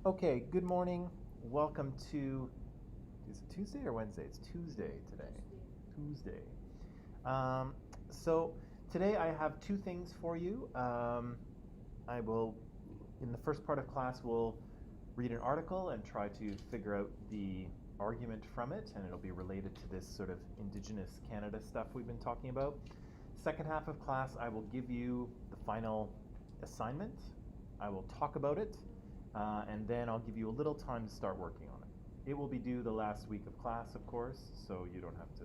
Okay, good morning. Welcome to, is it Tuesday or Wednesday? It's Tuesday today. Tuesday. So today I have two things for you. I will, in the first part of class, we'll read an article and try to figure out the argument from it, and it'll be related to this sort of Indigenous Canada stuff we've been talking about. Second half of class, I will give you the final assignment. I will talk about it, and then I'll give you a little time to start working on it. It will be due the last week of class, of course, so you don't have to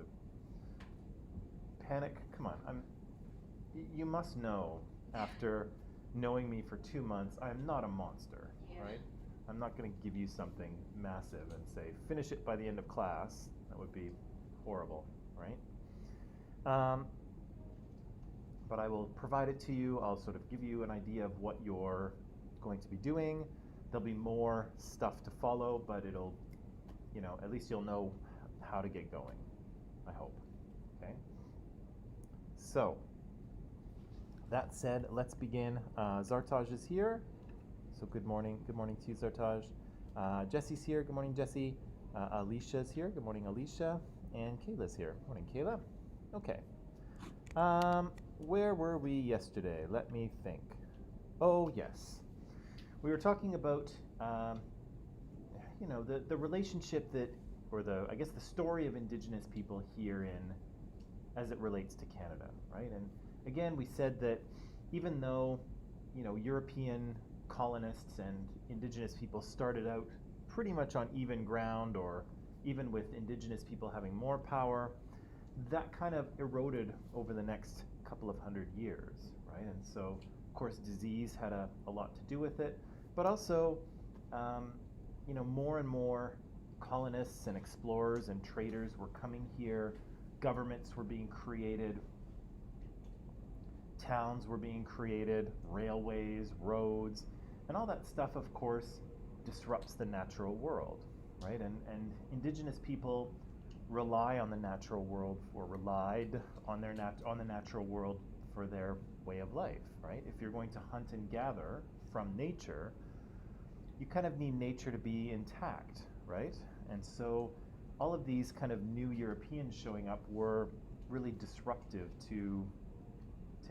panic. Come on, you must know after knowing me for 2 months, I am not a monster, right? I'm not going to give you something massive and say, finish it by the end of class. That would be horrible, right? But I will provide it to you. I'll sort of give you an idea of what you're going to be doing. There'll be more stuff to follow, but it'll, at least you'll know how to get going, I hope. Okay? So, that said, let's begin. Zartaj is here. So good morning. Good morning to you, Zartaj. Jesse's here. Good morning, Jesse. Alicia's here. Good morning, Alicia. And Kayla's here. Morning, Kayla. Okay. Where were we yesterday? Let me think. Oh, yes. We were talking about, the relationship that, or I guess the story of Indigenous people here as it relates to Canada, right? And again, we said that even though, European colonists and Indigenous people started out pretty much on even ground, or even with Indigenous people having more power, that kind of eroded over the next couple of hundred years, right? And so, of course, disease had a lot to do with it, but also, more and more colonists and explorers and traders were coming here, governments were being created, towns were being created, railways, roads, and all that stuff, of course, disrupts the natural world, right? And Indigenous people rely on the natural world, or relied on on the natural world for their way of life, right? If you're going to hunt and gather from nature, you kind of need nature to be intact, right? And so all of these kind of new Europeans showing up were really disruptive to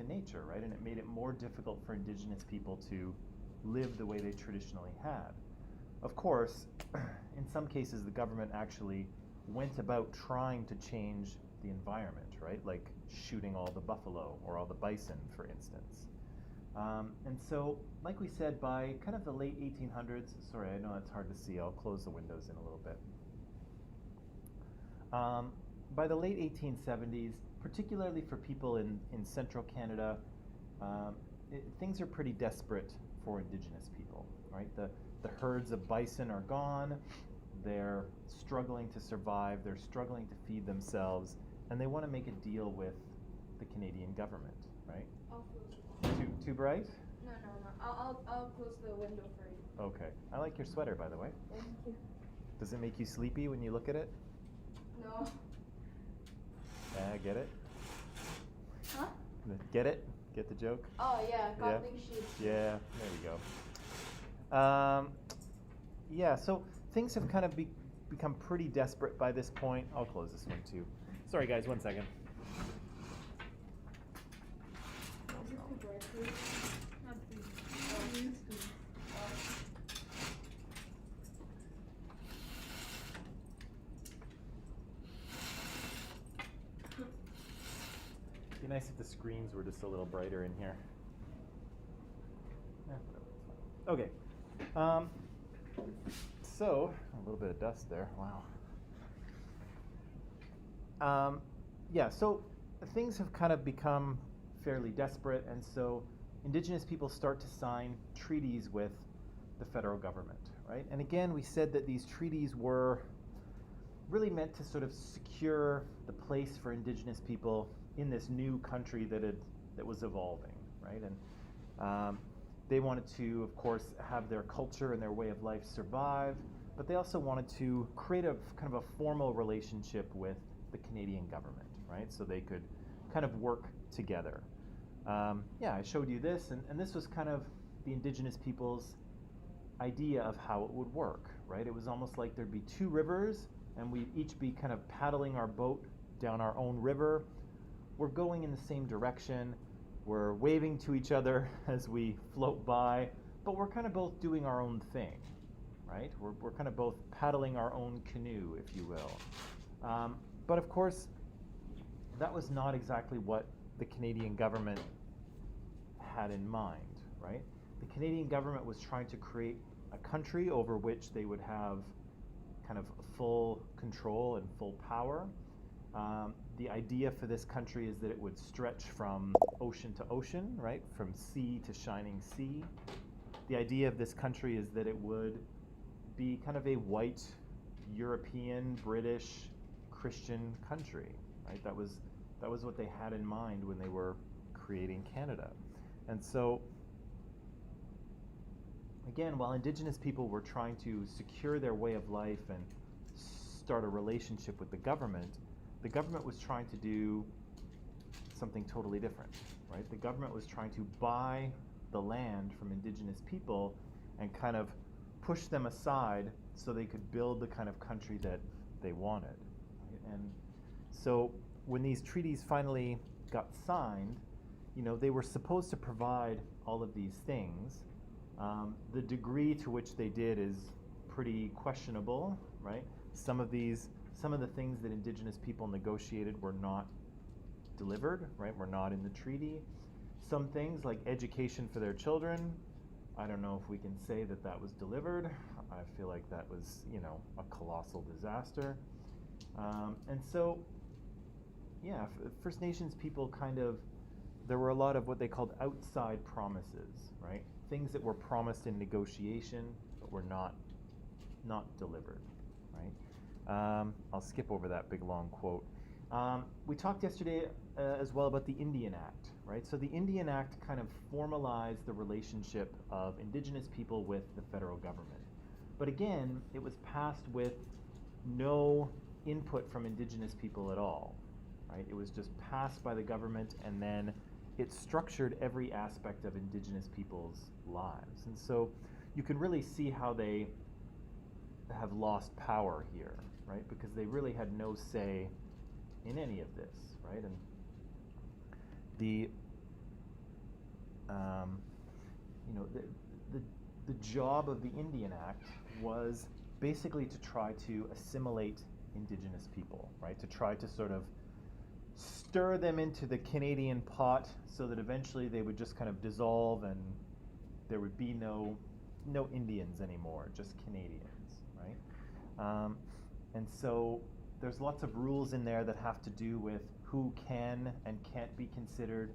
nature, right? And it made it more difficult for Indigenous people to live the way they traditionally had. Of course, in some cases, the government actually went about trying to change the environment, right? Like shooting all the buffalo or all the bison, for instance. And so, like we said, by kind of the late 1800s, sorry, I know that's hard to see, I'll close the windows in a little bit. By the late 1870s, particularly for people in central Canada, things are pretty desperate for Indigenous people, right? The herds of bison are gone, they're struggling to survive, they're struggling to feed themselves, and they want to make a deal with the Canadian government, right? I'll close it. Too bright? No, no, no. I'll close the window for you. Okay. I like your sweater, by the way. Thank you. Does it make you sleepy when you look at it? No. Get it? Huh? Get it? Get the joke? Oh yeah, gobbling sheep. Yeah, there you go. Yeah, so things have kind of become pretty desperate by this point. I'll close this one too. Sorry guys, 1 second. Is it too bright for you? Not really. Oh, used to. It'd be nice if the screens were just a little brighter in here. Whatever, it's fine. Okay. So, a little bit of dust there. Wow. Yeah, so things have kind of become fairly desperate, and so Indigenous people start to sign treaties with the federal government, right? And again, we said that these treaties were really meant to sort of secure the place for Indigenous people in this new country that was evolving, right? And they wanted to, of course, have their culture and their way of life survive, but they also wanted to create a kind of a formal relationship with the Canadian government, right? So they could kind of work together. Yeah, I showed you this, and this was kind of the Indigenous people's idea of how it would work, right? It was almost like there'd be two rivers, and we'd each be kind of paddling our boat down our own river. We're going in the same direction. We're waving to each other as we float by, but we're kind of both doing our own thing, right? We're kind of both paddling our own canoe, if you will. But of course, that was not exactly what the Canadian government had in mind, right? The Canadian government was trying to create a country over which they would have kind of full control and full power. The idea for this country is that it would stretch from ocean to ocean, right? From sea to shining sea. The idea of this country is that it would be kind of a white, European, British, Christian country, right? That was what they had in mind when they were creating Canada. And so, again, while Indigenous people were trying to secure their way of life and start a relationship with the government was trying to do something totally different, right? The government was trying to buy the land from Indigenous people and kind of push them aside so they could build the kind of country that they wanted. Right? And so when these treaties finally got signed, they were supposed to provide all of these things. The degree to which they did is pretty questionable, right? Some of the things that Indigenous people negotiated were not delivered, right? Were not in the treaty. Some things like education for their children, I don't know if we can say that was delivered. I feel like that was, a colossal disaster. And so, yeah, First Nations people there were a lot of what they called outside promises, right? Things that were promised in negotiation but were not delivered, right? I'll skip over that big long quote. We talked yesterday as well about the Indian Act, right? So the Indian Act kind of formalized the relationship of Indigenous people with the federal government. But again, it was passed with no input from Indigenous people at all, right? It was just passed by the government, and then it structured every aspect of Indigenous people's lives. And so you can really see how they have lost power here, right? Because they really had no say in any of this, right? And the job of the Indian Act was basically to try to assimilate Indigenous people, right? To try to sort of stir them into the Canadian pot so that eventually they would just kind of dissolve and there would be no Indians anymore, just Canadians, right? And so there's lots of rules in there that have to do with who can and can't be considered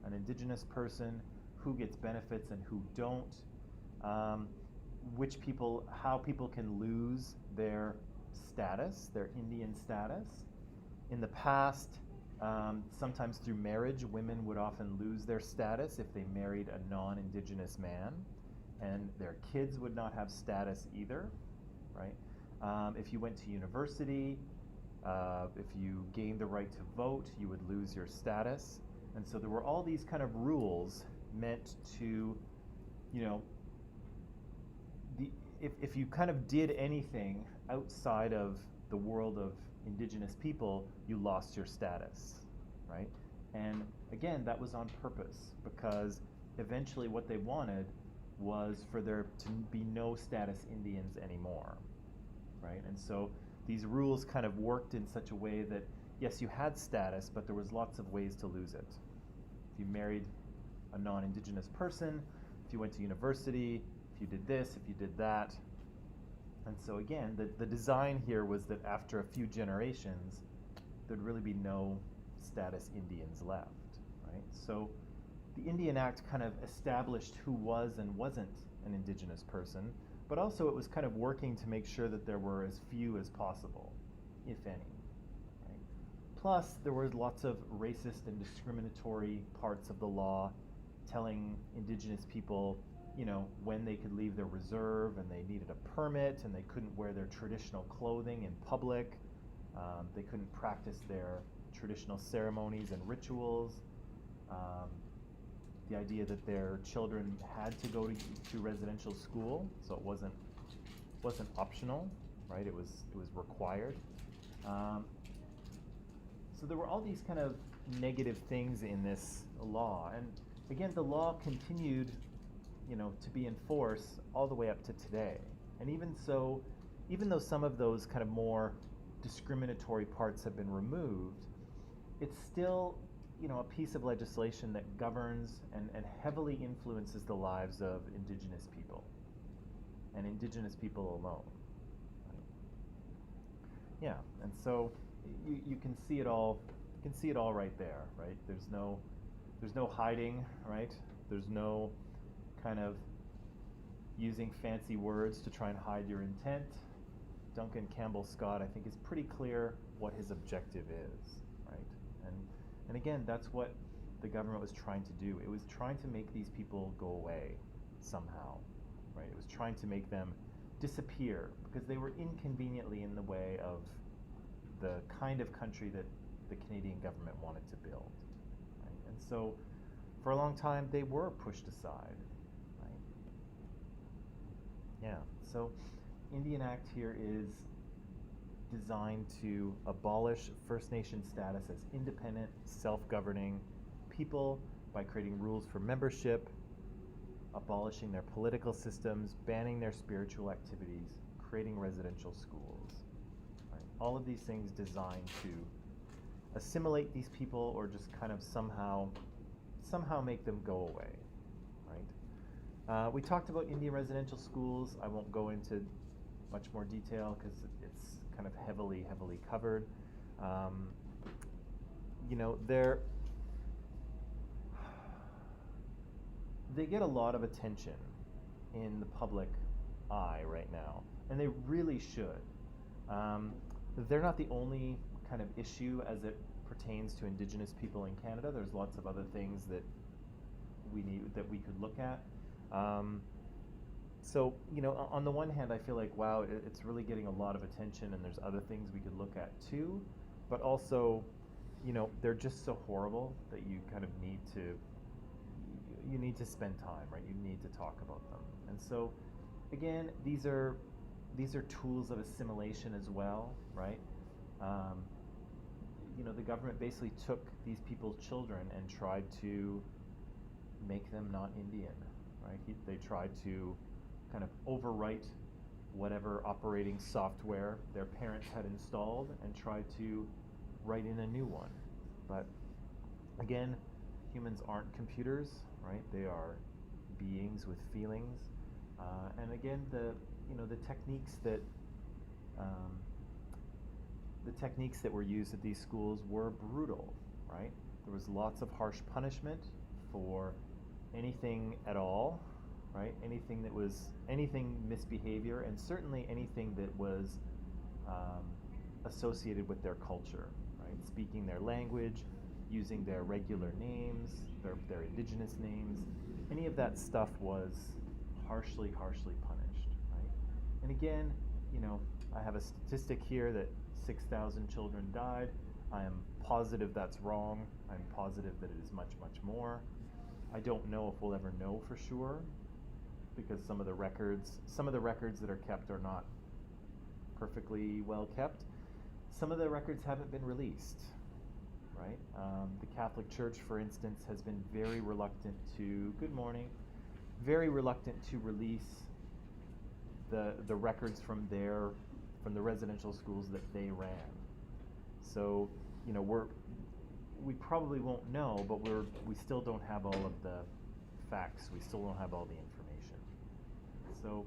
an Indigenous person, who gets benefits and who don't, how people can lose their status, their Indian status. In the past, sometimes through marriage, women would often lose their status if they married a non-Indigenous man, and their kids would not have status either, right? If you went to university, if you gained the right to vote, you would lose your status. And so there were all these kind of rules meant to, if you kind of did anything outside of the world of Indigenous people, you lost your status, right? And again, that was on purpose, because eventually what they wanted was for there to be no status Indians anymore, right? And so these rules kind of worked in such a way that, yes, you had status, but there was lots of ways to lose it. If you married a non-Indigenous person, if you went to university, if you did this, if you did that. And so again, the design here was that after a few generations, there'd really be no status Indians left, right? So the Indian Act kind of established who was and wasn't an Indigenous person, but also it was kind of working to make sure that there were as few as possible, if any, right? Plus, there were lots of racist and discriminatory parts of the law telling Indigenous people, when they could leave their reserve, and they needed a permit, and they couldn't wear their traditional clothing in public. They couldn't practice their traditional ceremonies and rituals. the idea that their children had to go to residential school, so it wasn't optional, right? It was required. So there were all these kind of negative things in this law, and again, the law continued, to be enforced all the way up to today. And even so, even though some of those kind of more discriminatory parts have been removed, it's still, a piece of legislation that governs and heavily influences the lives of Indigenous people, and Indigenous people alone. Right? Yeah, and so you can see it all. You can see it all right there, right? There's no hiding, right? There's no kind of using fancy words to try and hide your intent. Duncan Campbell Scott, I think, is pretty clear what his objective is, right? And again, that's what the government was trying to do. It was trying to make these people go away somehow, right? It was trying to make them disappear because they were inconveniently in the way of the kind of country that the Canadian government wanted to build, right? And so for a long time they were pushed aside, right? Yeah, so Indian Act here is designed to abolish First Nation status as independent, self-governing people by creating rules for membership, abolishing their political systems, banning their spiritual activities, creating residential schools. Right? All of these things designed to assimilate these people or just kind of somehow make them go away. Right? We talked about Indian residential schools. I won't go into much more detail because it's kind of heavily covered. They get a lot of attention in the public eye right now, and they really should. They're not the only kind of issue as it pertains to Indigenous people in Canada. There's lots of other things that we could look at. So, on the one hand, I feel like, wow, it's really getting a lot of attention, and there's other things we could look at too. But also, they're just so horrible that you kind of need to spend time, right? You need to talk about them. And so, again, these are tools of assimilation as well, right? The government basically took these people's children and tried to make them not Indian, right? They tried to kind of overwrite whatever operating software their parents had installed and tried to write in a new one. But again, humans aren't computers, right? They are beings with feelings. And again, the techniques that were used at these schools were brutal, right? There was lots of harsh punishment for anything at all, right? Anything misbehavior, and certainly anything that was associated with their culture, right? Speaking their language, using their regular names, their Indigenous names. Any of that stuff was harshly punished, right? And again, I have a statistic here that 6,000 children died. I am positive that's wrong. I'm positive that it is much more. I don't know if we'll ever know for sure, because some of the records that are kept are not perfectly well kept. Some of the records haven't been released, right? The Catholic Church, for instance, has been very reluctant to release the records from the residential schools that they ran. So, we probably won't know, but we still don't have all of the facts. We still don't have all the information. So,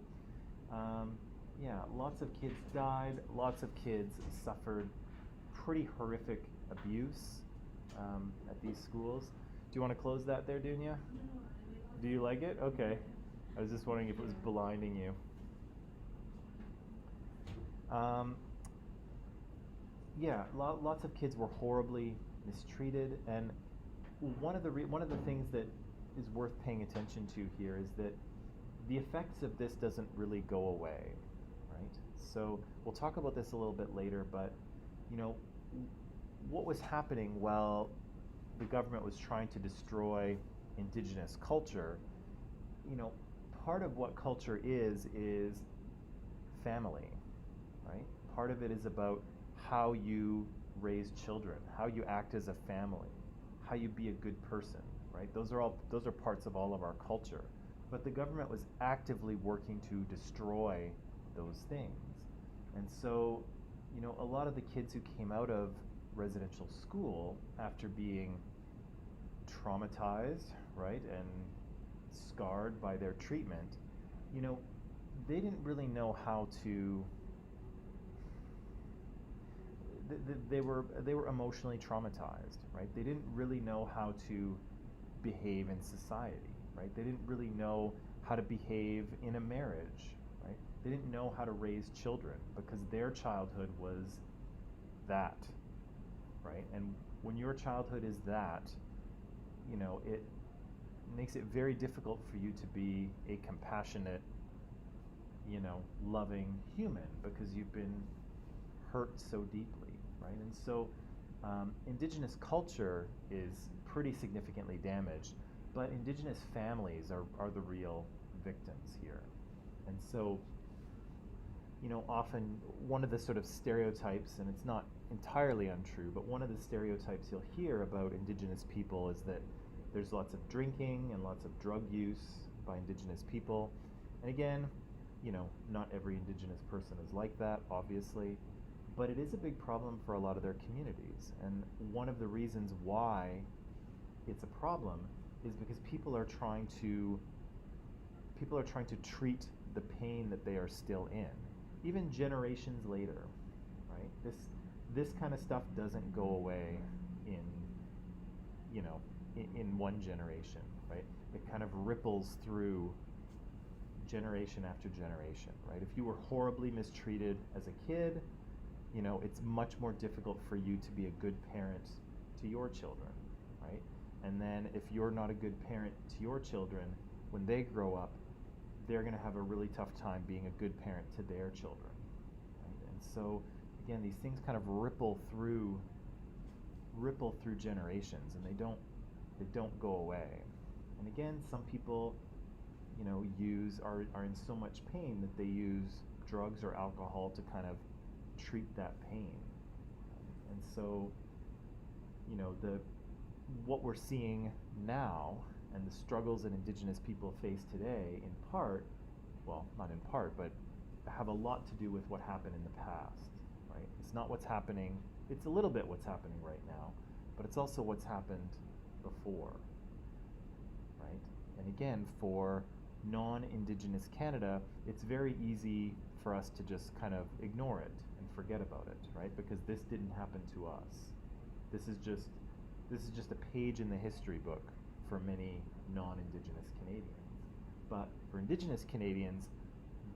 lots of kids died. Lots of kids suffered pretty horrific abuse at these schools. Do you want to close that there, Dunya? Do you like it? Okay. I was just wondering if it was blinding you. Lots of kids were horribly mistreated, and one of the things that is worth paying attention to here is that the effects of this doesn't really go away, right? So we'll talk about this a little bit later, but what was happening while the government was trying to destroy indigenous culture, you know, part of what culture is family, right? Part of it is about how you raise children, how you act as a family, how you be a good person, right? Those are parts of all of our culture. But the government was actively working to destroy those things. And so, you know, a lot of the kids who came out of residential school after being traumatized, right, and scarred by their treatment, you know, they didn't really know how to. They were emotionally traumatized, right? They didn't really know how to behave in society, right? They didn't really know how to behave in a marriage, right? They didn't know how to raise children because their childhood was that, right? And when your childhood is that, you know, it makes it very difficult for you to be a compassionate, you know, loving human because you've been hurt so deeply, right? And so indigenous culture is pretty significantly damaged, but indigenous families are the real victims here. And so, you know, often one of the sort of stereotypes, and it's not entirely untrue, but one of the stereotypes you'll hear about indigenous people is that there's lots of drinking and lots of drug use by indigenous people. And again, you know, not every indigenous person is like that, obviously, but it is a big problem for a lot of their communities. And one of the reasons why it's a problem is because people are trying to treat the pain that they are still in, even generations later, right? This kind of stuff doesn't go away in, you know, in one generation, right? It kind of ripples through generation after generation, right? If you were horribly mistreated as a kid, you know, it's much more difficult for you to be a good parent to your children, right? And then if you're not a good parent to your children, when they grow up, they're going to have a really tough time being a good parent to their children, right? And so, again, these things kind of ripple through generations, and they don't go away. And again, some people, you know, are in so much pain that they use drugs or alcohol to kind of treat that pain. And so, you know, what we're seeing now and the struggles that indigenous people face today, in part, well, not in part, but have a lot to do with what happened in the past, right? It's not what's happening, it's a little bit what's happening right now, but it's also what's happened before, right? And again, for non-indigenous Canada, it's very easy for us to just kind of ignore it and forget about it, right? Because this didn't happen to us. This is just a page in the history book for many non-indigenous Canadians. But for indigenous Canadians,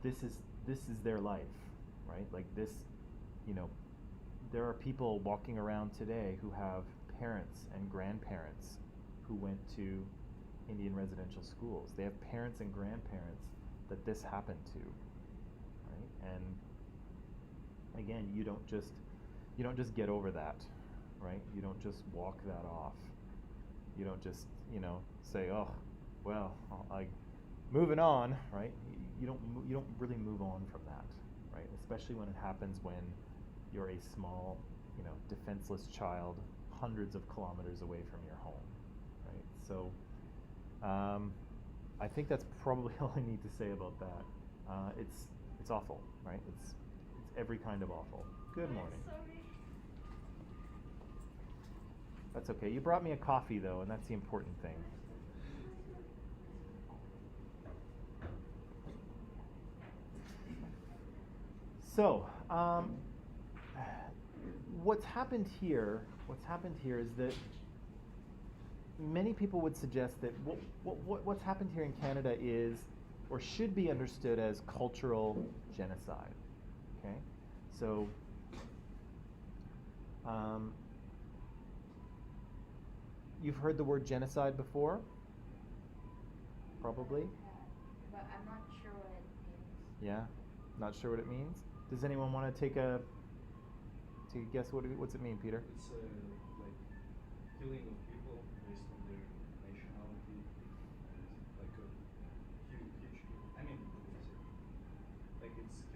this is their life, right? Like this, you know, there are people walking around today who have parents and grandparents who went to Indian residential schools. They have parents and grandparents that this happened to, right? And again, you don't just get over that, right? You don't just walk that off. You don't just, you know, say, oh, well, moving on, right? You don't really move on from that, right? Especially when it happens when you're a small, you know, defenseless child hundreds of kilometers away from your home, right? So I think that's probably all I need to say about that. It's awful, right? It's every kind of awful. Good morning. Sorry. That's okay. You brought me a coffee though, and that's the important thing. So, what's happened here is that many people would suggest that what's happened here in Canada is, or should be understood as, cultural genocide. Okay, so you've heard the word genocide before, probably. But I'm not sure what it means. Yeah, not sure what it means. Does anyone want to take a guess? What's it mean, Peter? It's like killing of people based on their nationality,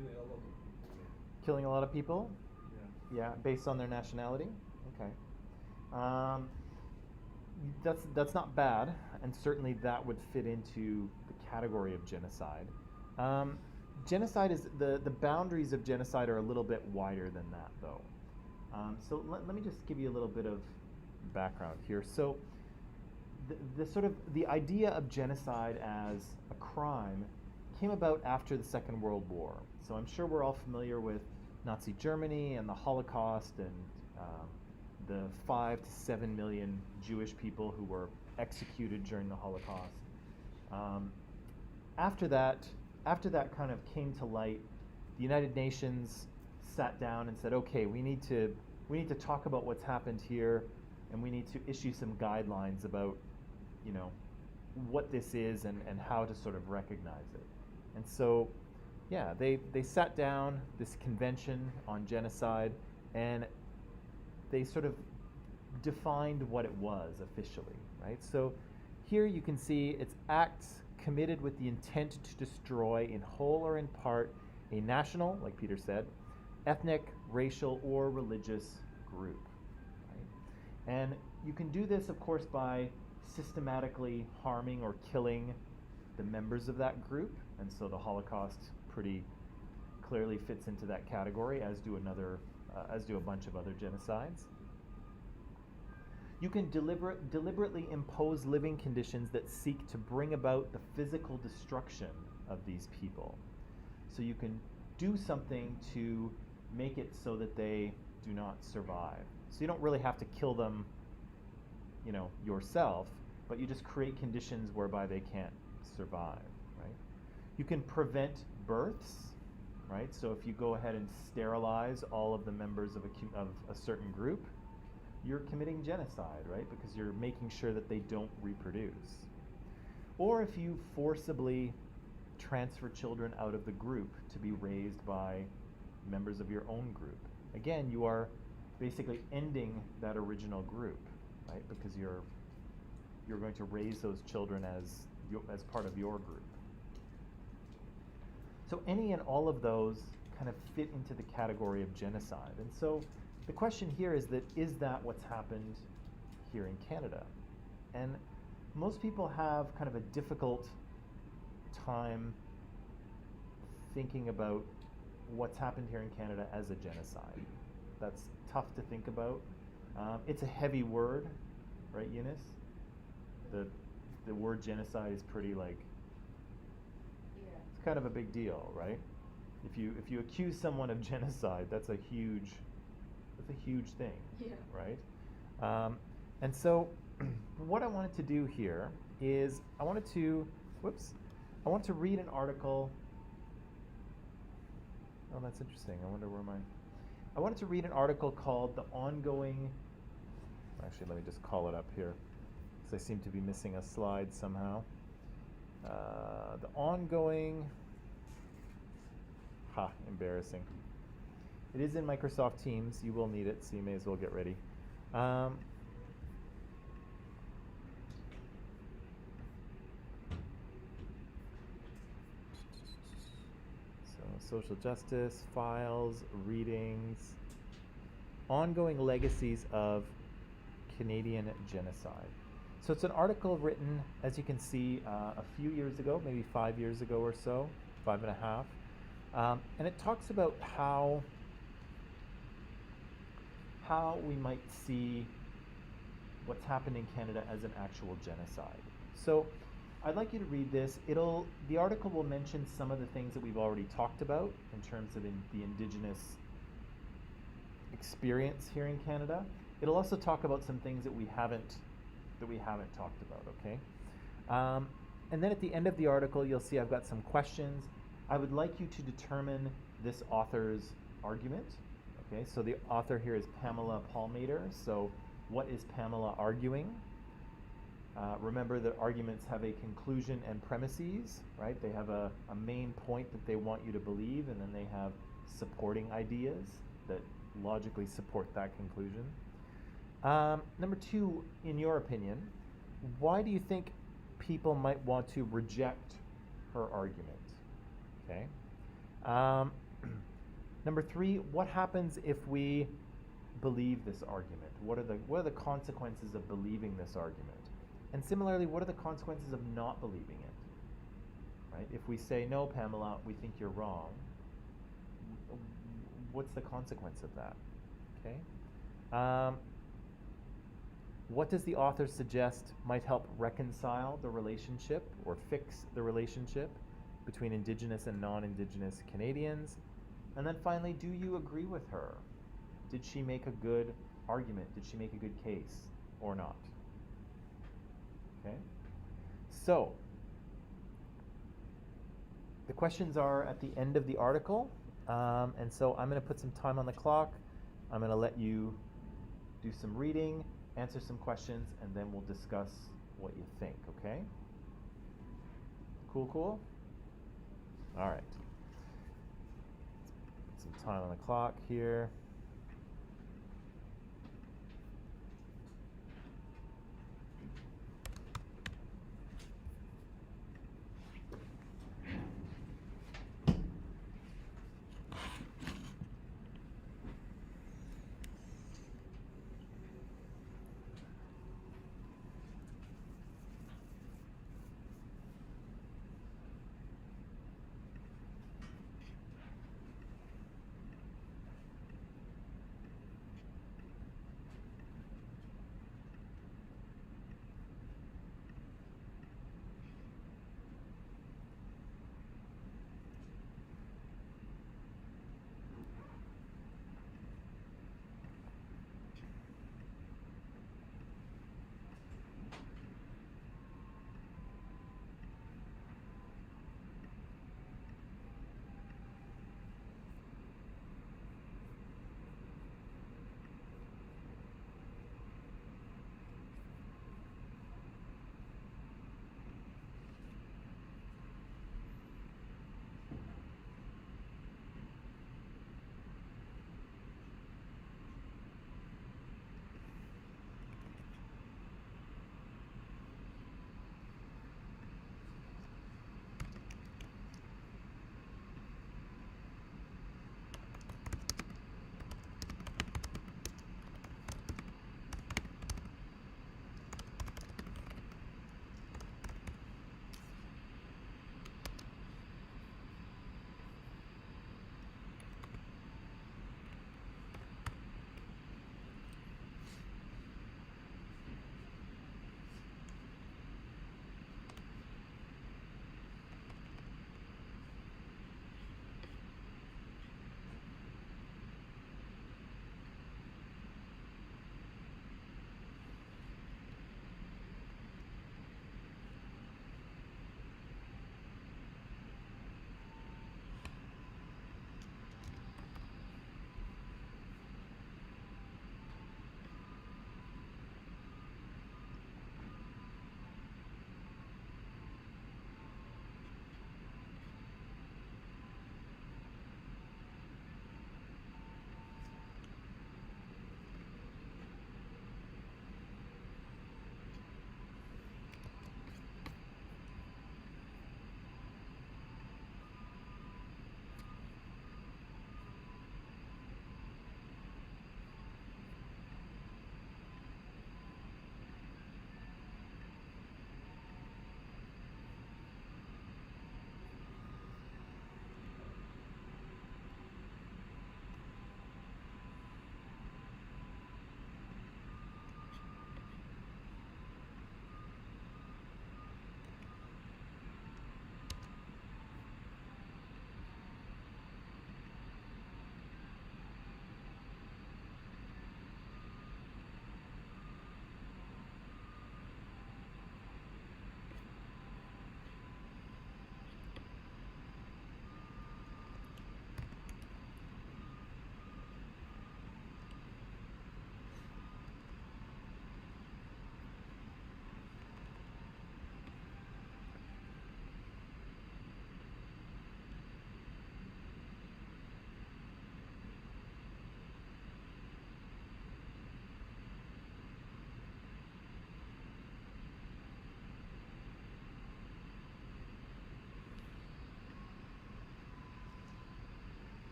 Killing a lot of people. Killing a lot of people? Yeah. Yeah, based on their nationality? Okay. That's not bad, and certainly that would fit into the category of genocide. Genocide is the boundaries of genocide are a little bit wider than that, though. So let me just give you a little bit of background here. So the sort of the idea of genocide as a crime came about after the Second World War. So I'm sure we're all familiar with Nazi Germany and the Holocaust and the 5 to 7 million Jewish people who were executed during the Holocaust. After that kind of came to light, the United Nations sat down and said, okay, we need to talk about what's happened here, and we need to issue some guidelines about, what this is and how to sort of recognize it. And so, yeah, they sat down this convention on genocide, and they sort of defined what it was officially, right? So here you can see it's acts committed with the intent to destroy in whole or in part a national, like Peter said, ethnic, racial, or religious group, right? And you can do this, of course, by systematically harming or killing the members of that group, and so the Holocaust pretty clearly fits into that category, as do a bunch of other genocides. You can deliberately impose living conditions that seek to bring about the physical destruction of these people. So you can do something to make it so that they do not survive. So you don't really have to kill them, yourself, but you just create conditions whereby they can't survive, right? You can prevent births, right? So if you go ahead and sterilize all of the members of a certain group, you're committing genocide, right? Because you're making sure that they don't reproduce. Or if you forcibly transfer children out of the group to be raised by members of your own group. Again, you are basically ending that original group, right? Because you're going to raise those children as part of your group. So any and all of those kind of fit into the category of genocide. And so the question here is that what's happened here in Canada? And most people have kind of a difficult time thinking about what's happened here in Canada as a genocide. That's tough to think about. It's a heavy word, right, Eunice? The word genocide is pretty Yeah. it's kind of a big deal, right? If you accuse someone of genocide, that's a huge thing, Yeah. right? And so what I wanted to do here is I wanted to read an article. Oh, that's interesting. I wanted to read an article called The Ongoing, actually let me just call it up here, because I seem to be missing a slide somehow. The Ongoing, embarrassing. It is in Microsoft Teams. You will need it, so you may as well get ready. Social justice, files, readings, ongoing legacies of Canadian genocide. So it's an article written, as you can see, a few years ago, maybe 5 years ago or so, 5.5. And it talks about how we might see what's happened in Canada as an actual genocide. So I'd like you to read this. The article will mention some of the things that we've already talked about in terms of the Indigenous experience here in Canada. It'll also talk about some things that we haven't talked about, okay? And then at the end of the article, you'll see I've got some questions. I would like you to determine this author's argument, okay? So the author here is Pamela Palmater. So what is Pamela arguing? Remember that arguments have a conclusion and premises, right? They have a main point that they want you to believe, and then they have supporting ideas that logically support that conclusion. Number 2, in your opinion, why do you think people might want to reject her argument? Okay. Number 3, what happens if we believe this argument? What are the consequences of believing this argument? And similarly, what are the consequences of not believing it? Right? If we say, no, Pamela, we think you're wrong, what's the consequence of that? Okay. What does the author suggest might help reconcile the relationship or fix the relationship between Indigenous and non-Indigenous Canadians? And then finally, do you agree with her? Did she make a good argument? Did she make a good case or not? Okay. So, the questions are at the end of the article, and so I'm going to put some time on the clock. I'm going to let you do some reading, answer some questions, and then we'll discuss what you think, okay? Cool, cool? All right. Put some time on the clock here.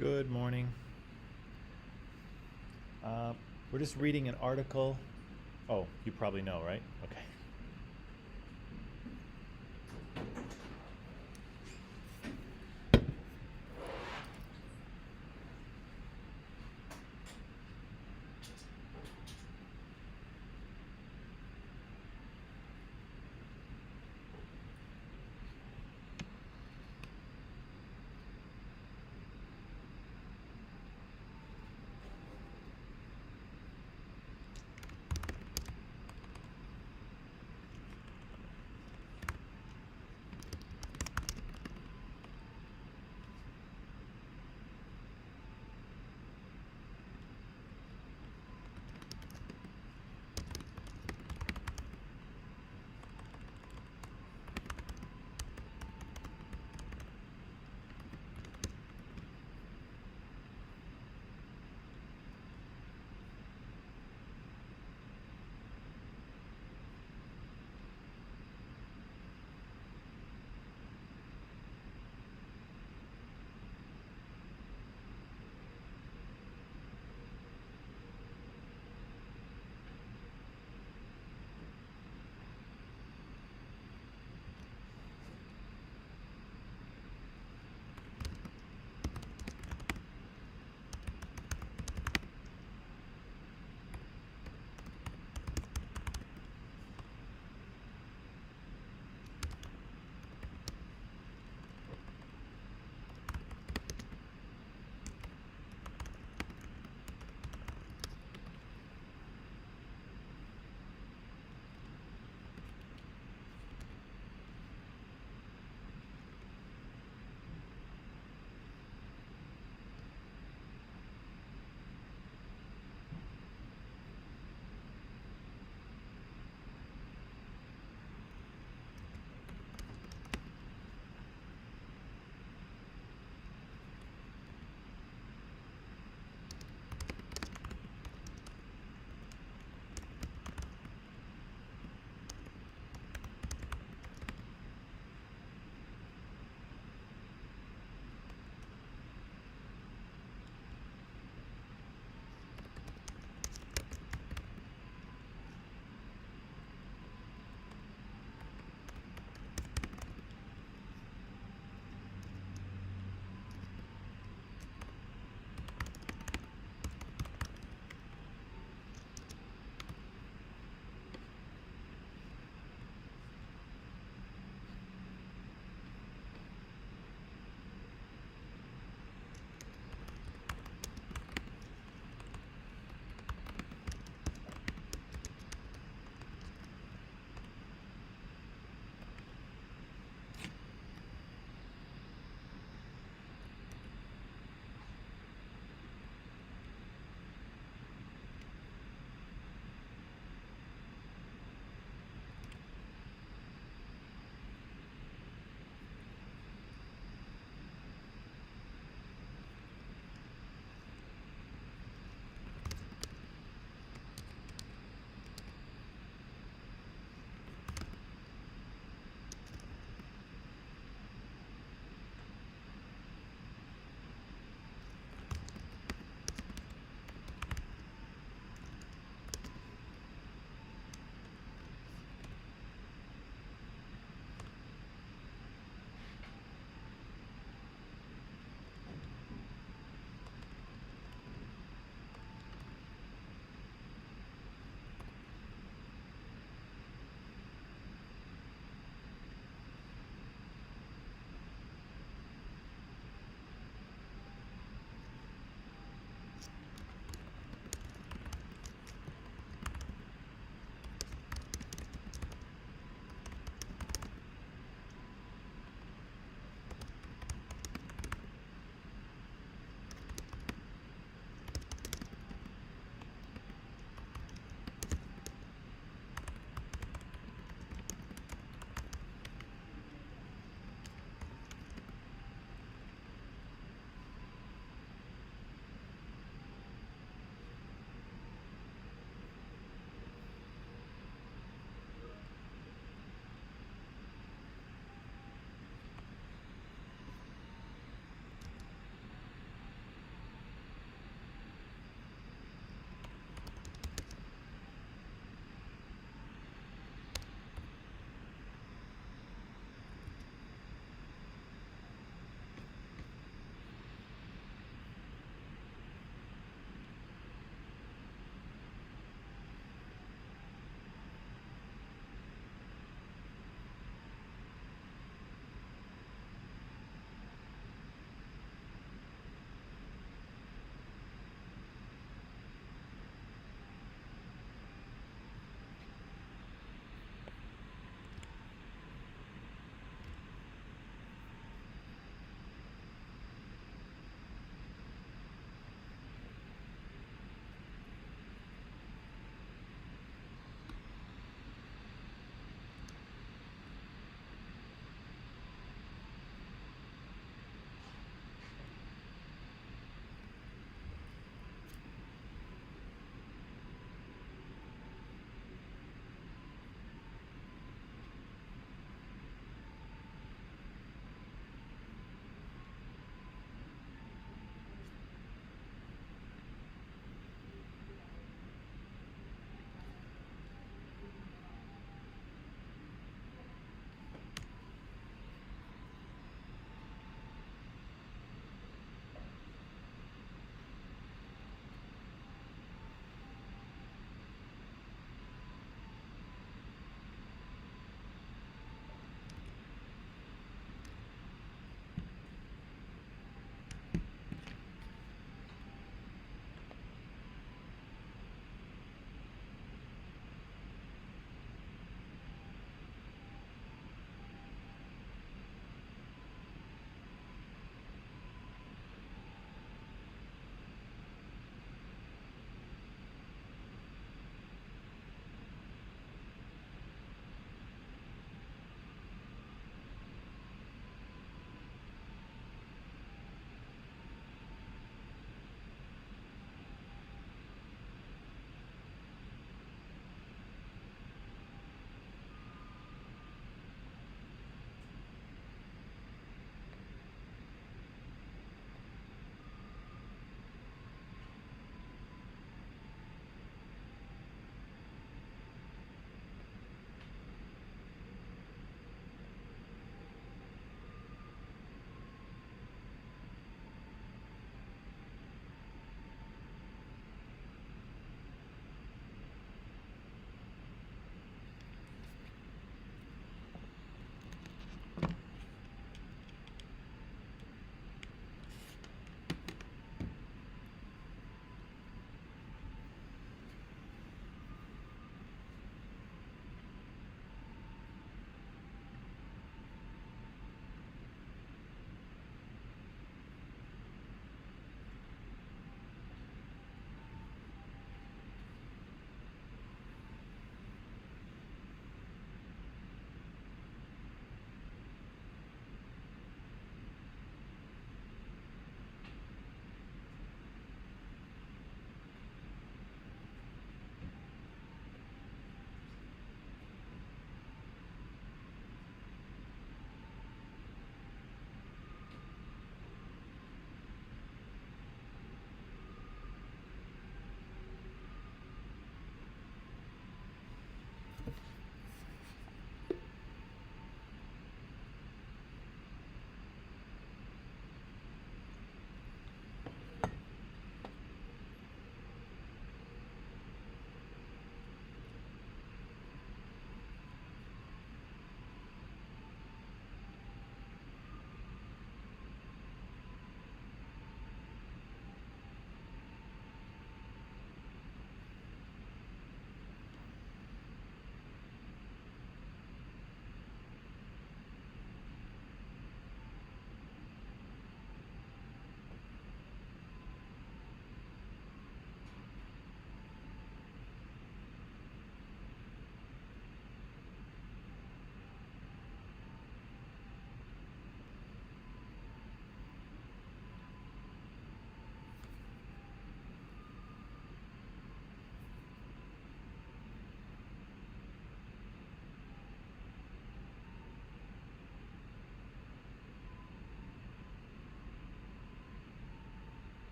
Good morning. We're just reading an article. Oh, you probably know, right? Okay.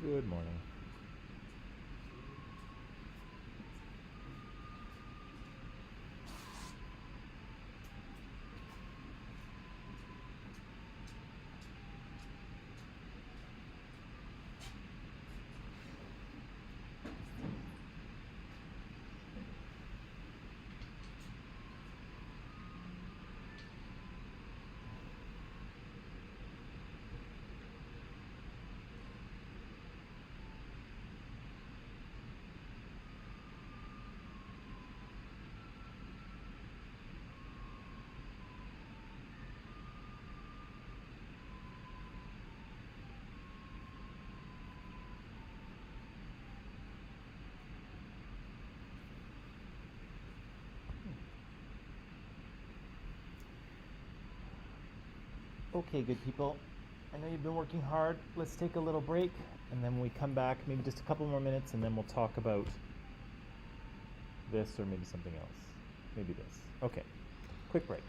Good morning. Okay, good people. I know you've been working hard. Let's take a little break, and then when we come back, maybe just a couple more minutes, and then we'll talk about this or maybe something else. Maybe this. Okay, quick break.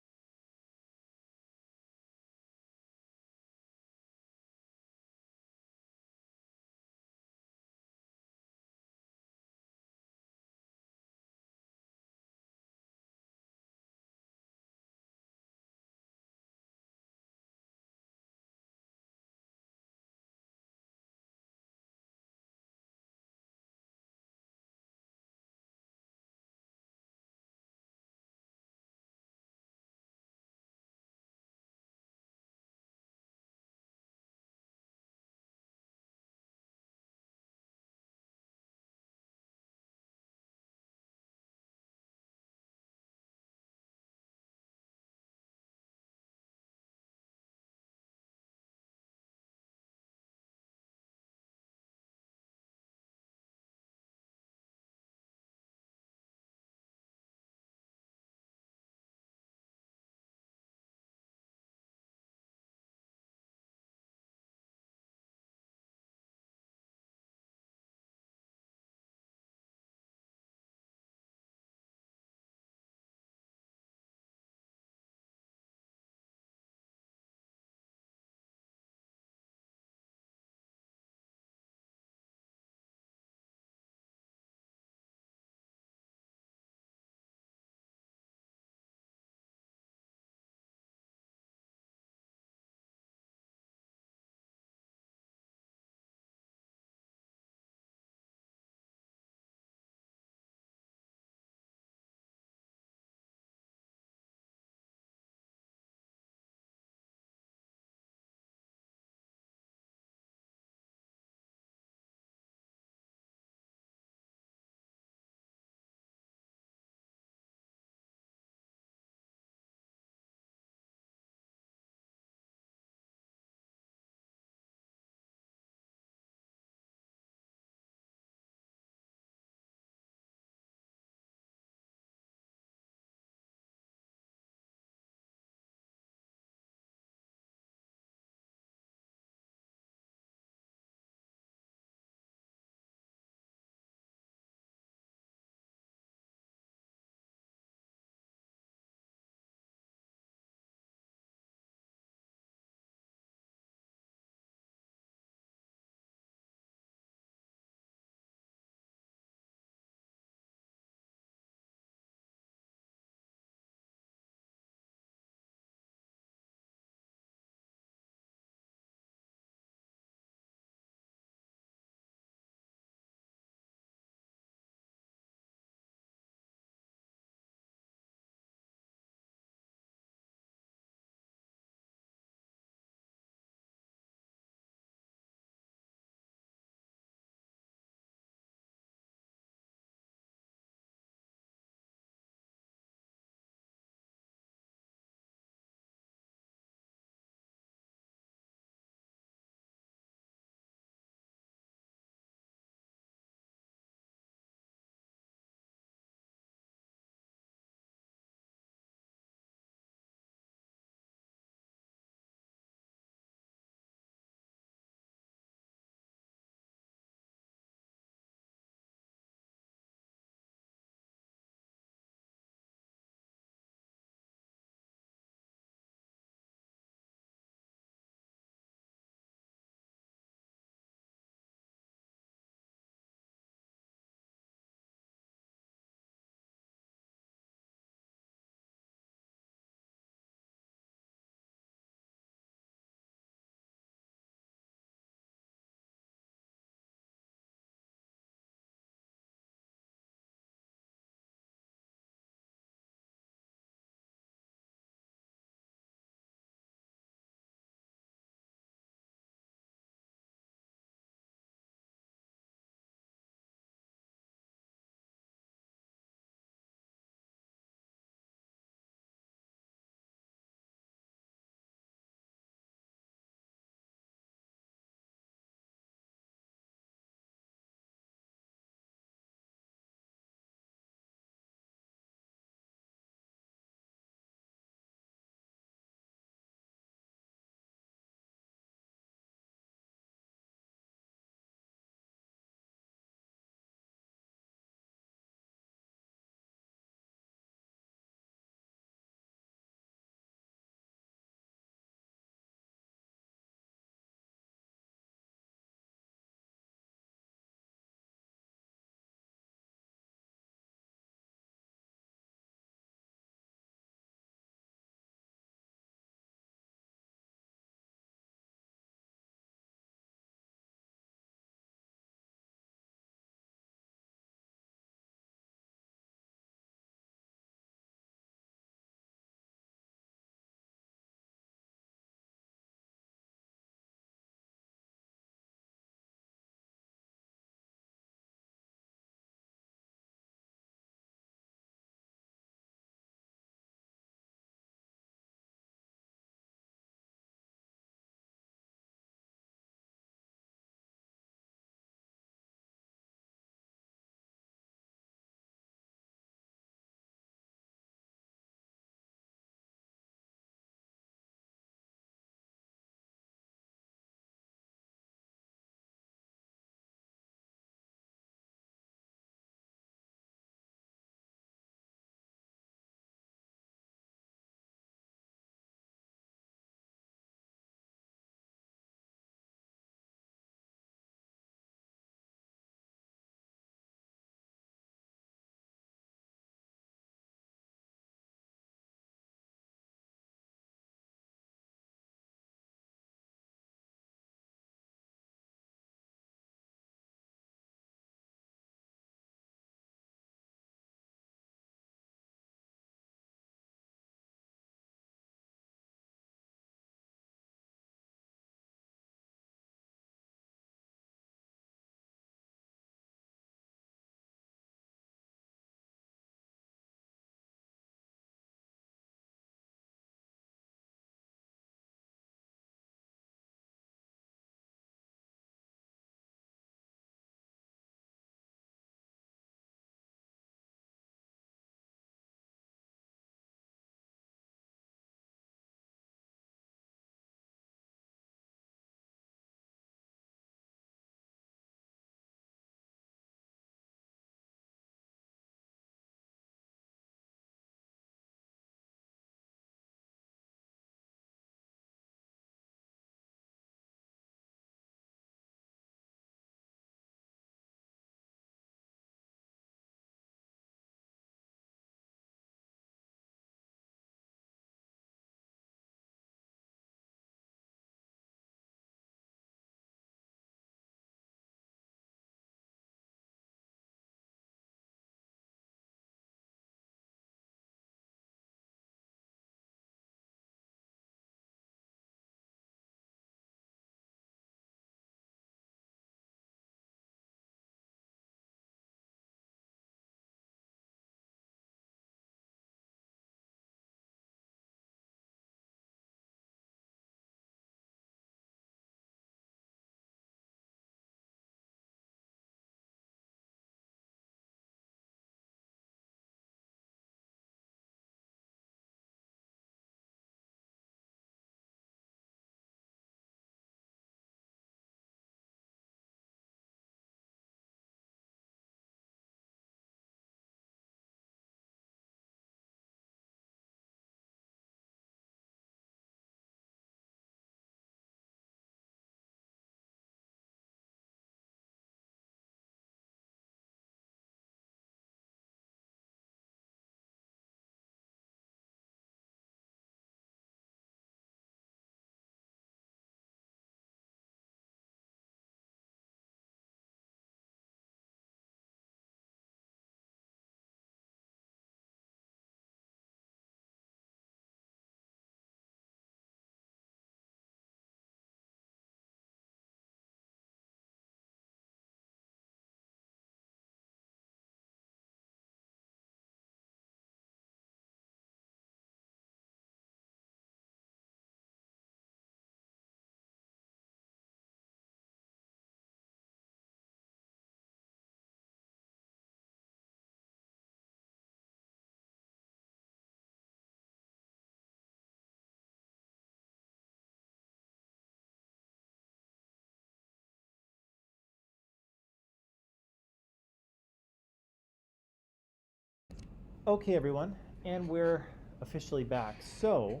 Okay, everyone, and we're officially back. So,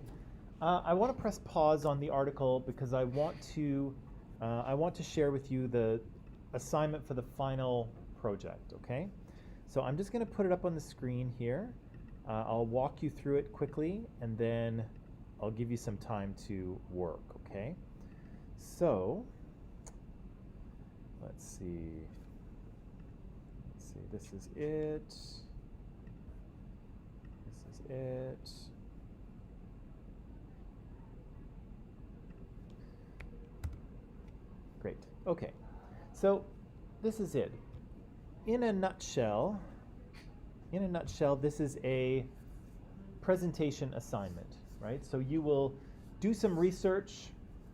I want to press pause on the article because I want to share with you the assignment for the final project. Okay, so I'm just going to put it up on the screen here. I'll walk you through it quickly, and then I'll give you some time to work. Okay, so let's see. This is it. This is it. Great. Okay. So this is it. In a nutshell, this is a presentation assignment, right? So you will do some research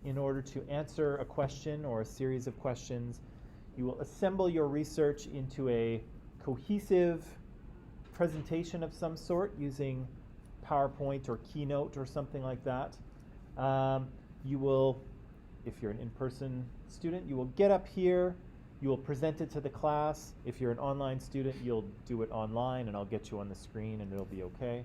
in order to answer a question or a series of questions. You will assemble your research into a cohesive presentation of some sort using PowerPoint or Keynote or something like that. You will, if you're an in-person student, you will get up here, you will present it to the class. If you're an online student, you'll do it online and I'll get you on the screen and it'll be okay.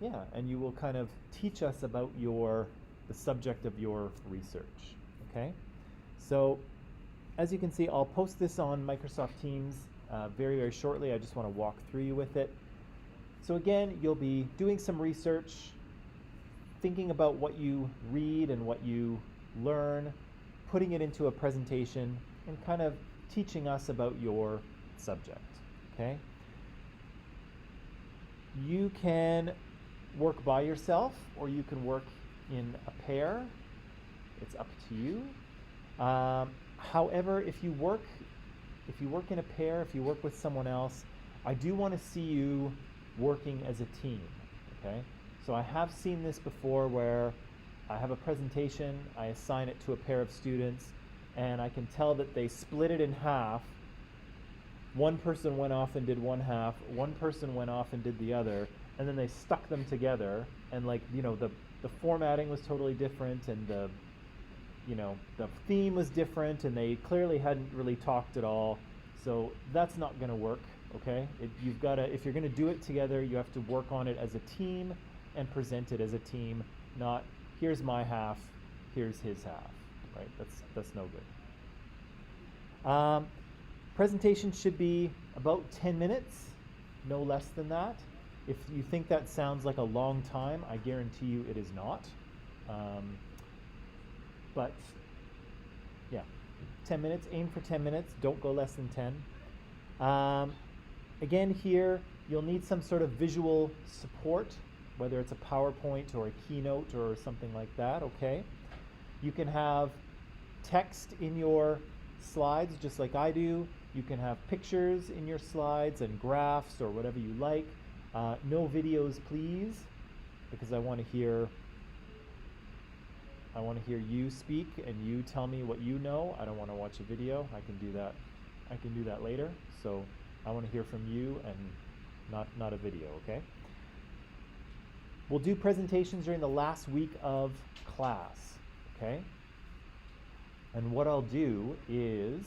Yeah, and you will kind of teach us about the subject of your research, okay? So, as you can see, I'll post this on Microsoft Teams very, very shortly. I just want to walk through you with it. So again, you'll be doing some research, thinking about what you read and what you learn, putting it into a presentation, and kind of teaching us about your subject, okay? You can work by yourself or you can work in a pair. It's up to you. However, if you work in a pair, if you work with someone else, I do want to see you working as a team, okay? So I have seen this before where I have a presentation, I assign it to a pair of students, and I can tell that they split it in half. One person went off and did one half, one person went off and did the other, and then they stuck them together, and the formatting was totally different, and the theme was different, and they clearly hadn't really talked at all. So that's not going to work, okay? If you're going to do it together, you have to work on it as a team and present it as a team, not here's my half, here's his half, right? That's no good. Presentation should be about 10 minutes, no less than that. If you think that sounds like a long time, I guarantee you it is not. But yeah, 10 minutes, aim for 10 minutes, don't go less than 10. Again here, you'll need some sort of visual support, whether it's a PowerPoint or a Keynote or something like that, okay? You can have text in your slides just like I do. You can have pictures in your slides and graphs or whatever you like. No videos, please, because I want to hear you speak and you tell me what you know. I don't want to watch a video. I can do that later. So I want to hear from you and not a video, okay? We'll do presentations during the last week of class, okay? And what I'll do is,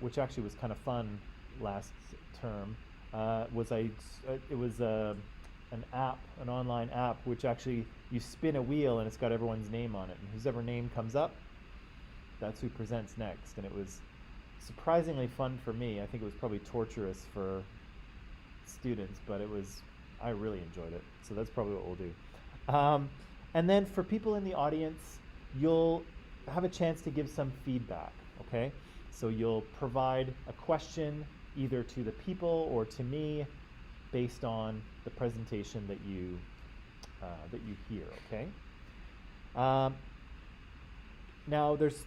which actually was kind of fun last term, it was an online app, which actually you spin a wheel and it's got everyone's name on it, and whoever name comes up, that's who presents next. And it was surprisingly fun for me. I think it was probably torturous for students, but I really enjoyed it. So that's probably what we'll do. And then for people in the audience, you'll have a chance to give some feedback, okay? So you'll provide a question either to the people or to me based on the presentation that you hear, okay? Now there's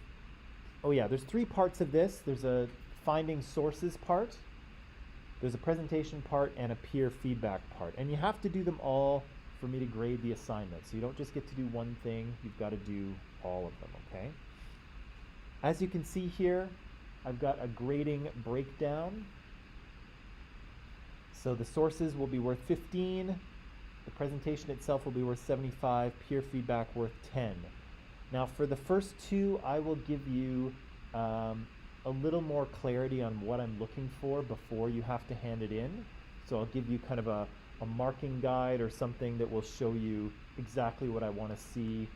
3 parts of this. There's a finding sources part, there's a presentation part, and a peer feedback part. And you have to do them all for me to grade the assignment. So you don't just get to do one thing, you've got to do all of them, okay? As you can see here, I've got a grading breakdown. So the sources will be worth 15, the presentation itself will be worth 75, peer feedback worth 10. Now for the first 2, I will give you a little more clarity on what I'm looking for before you have to hand it in. So I'll give you kind of a marking guide or something that will show you exactly what I want to see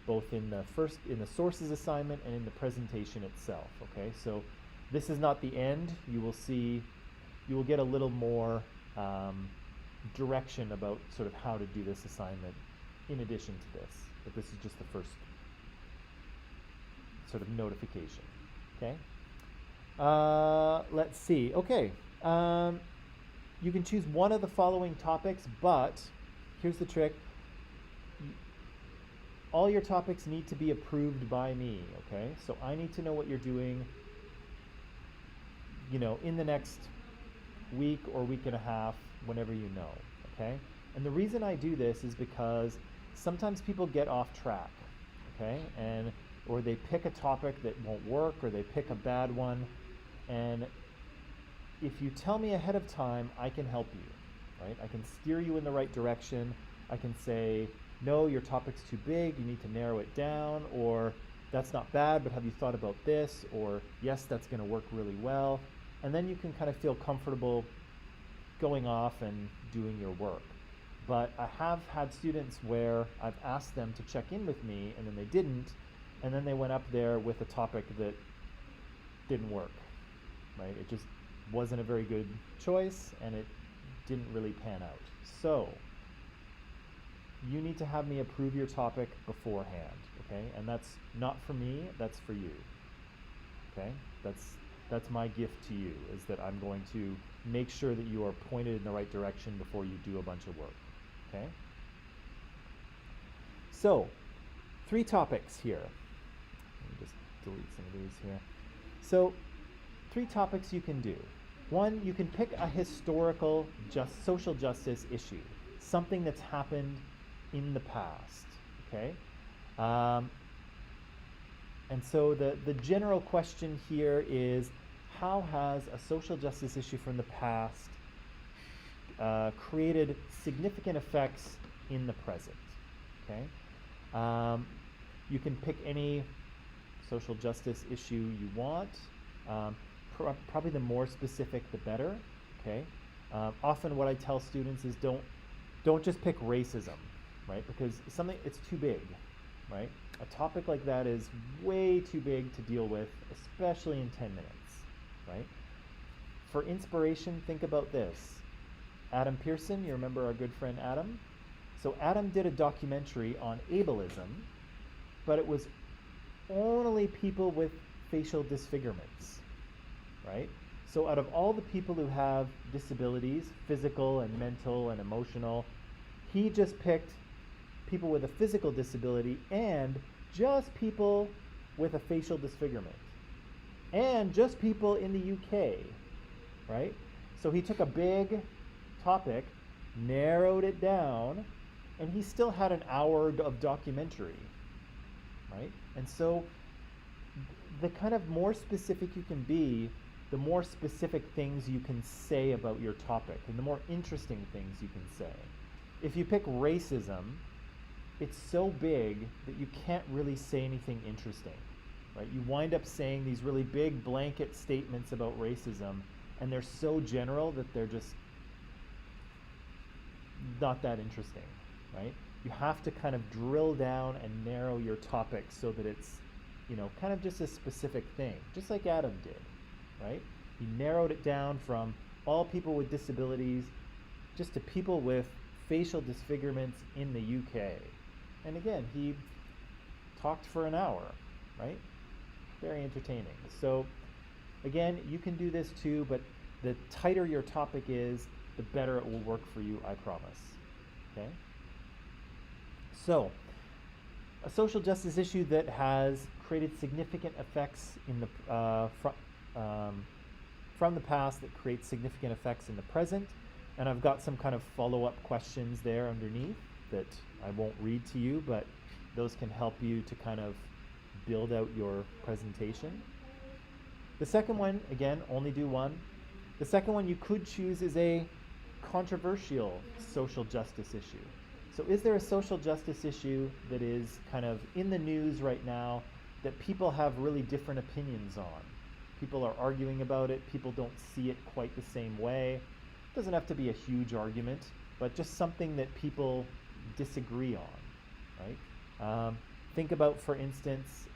both in the sources assignment and in the presentation itself, okay? So this is not the end. You will get a little more direction about sort of how to do this assignment in addition to this, but this is just the first sort of notification, okay? Let's see, okay. You can choose one of the following topics, but here's the trick. All your topics need to be approved by me, okay? So I need to know what you're doing, you know, in the next week or week and a half, whenever you know, okay? And the reason I do this is because sometimes people get off track, okay? Or they pick a topic that won't work, or they pick a bad one, and if you tell me ahead of time, I can help you, right? I can steer you in the right direction. I can say, no, your topic's too big, you need to narrow it down, or that's not bad, but have you thought about this? Or yes, that's gonna work really well. And then you can kind of feel comfortable going off and doing your work. But I have had students where I've asked them to check in with me and then they didn't, and then they went up there with a topic that didn't work, right? It just wasn't a very good choice and it didn't really pan out. So you need to have me approve your topic beforehand, okay? And that's not for me, that's for you, okay? That's my gift to you, is that I'm going to make sure that you are pointed in the right direction before you do a bunch of work, okay? So, 3 topics here. Let me just delete some of these here. So, 3 topics you can do. 1, you can pick a historical social justice issue, something that's happened in the past, okay? And so the general question here is, how has a social justice issue from the past created significant effects in the present, okay? You can pick any social justice issue you want. Probably the more specific, the better, okay? Often what I tell students is don't just pick racism, right? Because it's too big, right? A topic like that is way too big to deal with, especially in 10 minutes, right? For inspiration, think about this. Adam Pearson, you remember our good friend Adam? So Adam did a documentary on ableism, but it was only people with facial disfigurements, right? So out of all the people who have disabilities, physical and mental and emotional, he just picked people with a physical disability and just people with a facial disfigurement and just people in the UK, right? So he took a big topic, narrowed it down, and he still had an hour of documentary, right? And so the kind of more specific you can be, the more specific things you can say about your topic and the more interesting things you can say. If you pick racism, it's so big that you can't really say anything interesting, right? You wind up saying these really big blanket statements about racism, and they're so general that they're just not that interesting, right? You have to kind of drill down and narrow your topic so that it's, you know, kind of just a specific thing, just like Adam did, right? He narrowed it down from all people with disabilities just to people with facial disfigurements in the UK. And again, he talked for an hour, right? Very entertaining. So again, you can do this too, but the tighter your topic is, the better it will work for you, I promise, okay? So, a social justice issue that has created significant effects in the from the past, that creates significant effects in the present, and I've got some kind of follow-up questions there underneath that I won't read to you, but those can help you to kind of build out your presentation. The second one, again, only do one. The second one you could choose is a controversial social justice issue. So is there a social justice issue that is kind of in the news right now that people have really different opinions on? People are arguing about it. People don't see it quite the same way. It doesn't have to be a huge argument, but just something that people disagree on, right? Think about, for instance,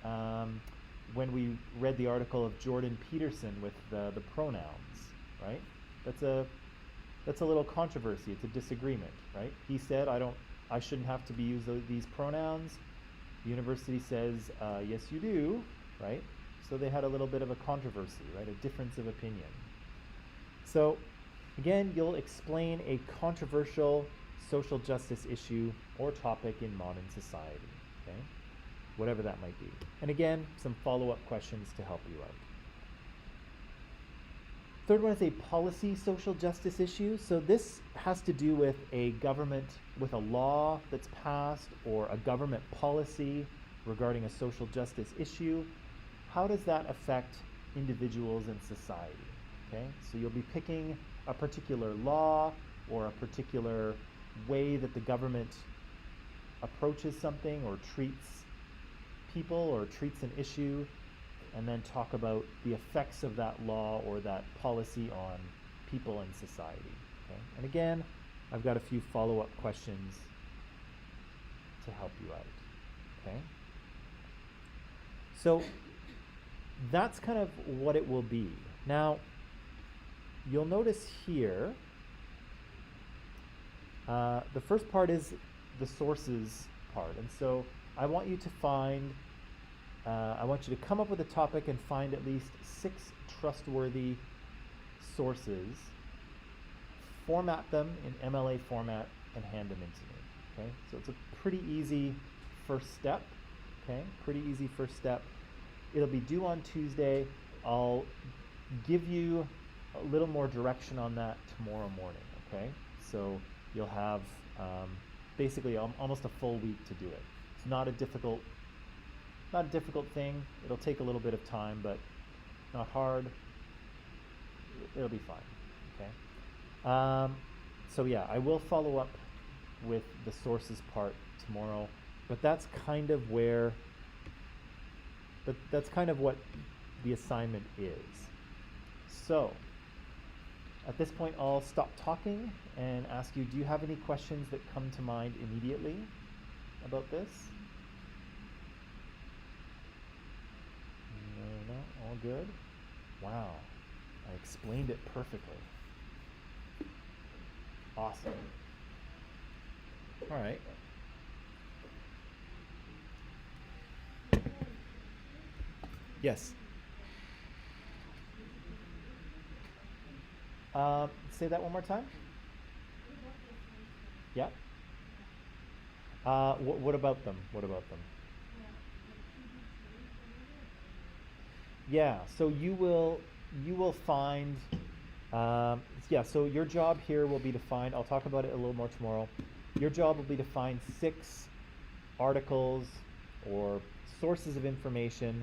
when we read the article of Jordan Peterson with the pronouns, right? That's a little controversy. It's a disagreement, right? He said, I shouldn't have to be using these pronouns. The university says, yes, you do, right? So they had a little bit of a controversy, right? A difference of opinion. So again, you'll explain a controversial social justice issue or topic in modern society, okay? Whatever that might be. And again, some follow-up questions to help you out. Third one is a policy social justice issue. So this has to do with a government, with a law that's passed or a government policy regarding a social justice issue. How does that affect individuals in society? Okay, so you'll be picking a particular law or a particular way that the government approaches something or treats people or treats an issue, and then talk about the effects of that law or that policy on people in society. Okay? And again, I've got a few follow-up questions to help you out. Okay? So that's kind of what it will be. Now, you'll notice here, the first part is the sources part. And so I want you to find, I want you to come up with a topic and find at least 6 trustworthy sources, format them in MLA format, and hand them into me. Okay? So it's a pretty easy first step. Okay? Pretty easy first step. It'll be due on Tuesday. I'll give you a little more direction on that tomorrow morning. Okay? So you'll have basically almost a full week to do it. It's not a difficult thing. It'll take a little bit of time, but not hard. It'll be fine. Okay. So yeah, I will follow up with the sources part tomorrow, but that's kind of where. That's kind of what the assignment is. So at this point, I'll stop talking and ask you, do you have any questions that come to mind immediately about this? No, all good? Wow, I explained it perfectly. Awesome. All right. Yes. Say that one more time. Yeah. What about them? What about them? Yeah. So you will find. Yeah. So your job here will be to find. I'll talk about it a little more tomorrow. Your job will be to find 6 articles or sources of information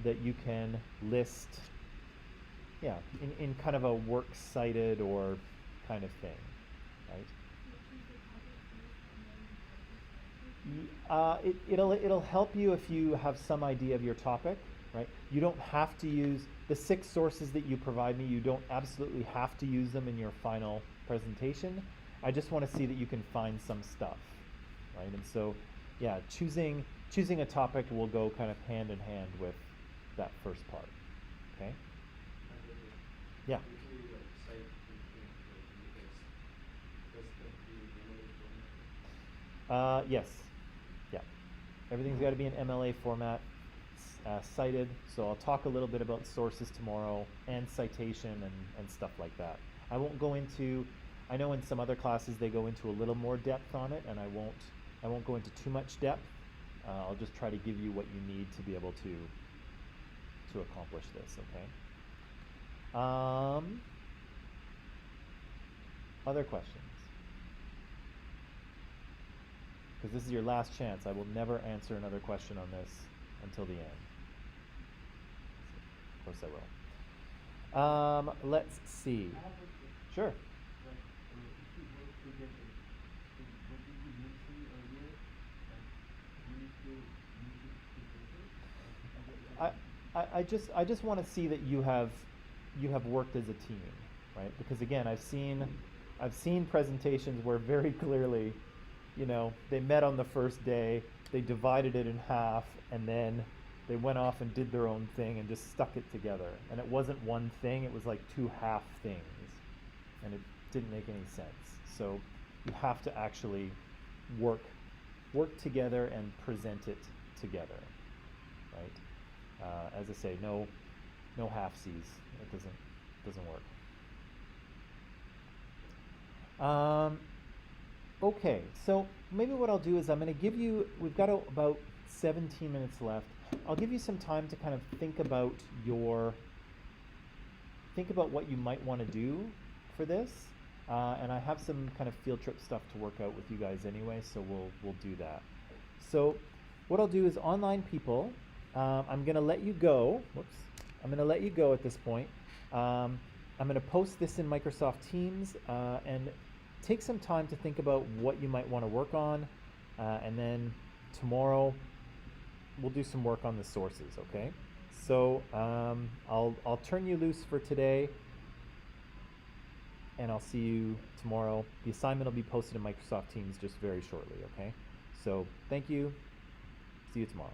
that you can list, yeah, in kind of a works cited or kind of thing, right? It'll help you if you have some idea of your topic, right? You don't have to use the 6 sources that you provide me. You don't absolutely have to use them in your final presentation. I just want to see that you can find some stuff, right? And so, yeah, choosing a topic will go kind of hand in hand with that first part. Okay? Yeah. Yes. Yeah. Everything's got to be in MLA format, cited. So I'll talk a little bit about sources tomorrow and citation and stuff like that. I won't go into. I know in some other classes they go into a little more depth on it, and I won't go into too much depth. I'll just try to give you what you need to be able to accomplish this, okay? Other questions? Because this is your last chance. I will never answer another question on this until the end. Of course I will. Let's see. Sure. I just want to see that you have worked as a team, right? Because again, I've seen presentations where very clearly, you know, they met on the first day, they divided it in half, and then they went off and did their own thing and just stuck it together. And it wasn't one thing, it was like two half things. And it didn't make any sense. So you have to actually work together and present it together, right? As I say, no halfsies. It doesn't work. Okay, so maybe what I'll do is I'm going to give you. We've got about 17 minutes left. I'll give you some time to kind of think about what you might want to do for this. And I have some kind of field trip stuff to work out with you guys anyway, so we'll do that. So what I'll do is online people, I'm going to let you go. Whoops. I'm going to let you go at this point. I'm going to post this in Microsoft Teams and take some time to think about what you might want to work on. And then tomorrow we'll do some work on the sources, okay? So I'll turn you loose for today. And I'll see you tomorrow. The assignment will be posted in Microsoft Teams just very shortly, okay? So thank you. See you tomorrow.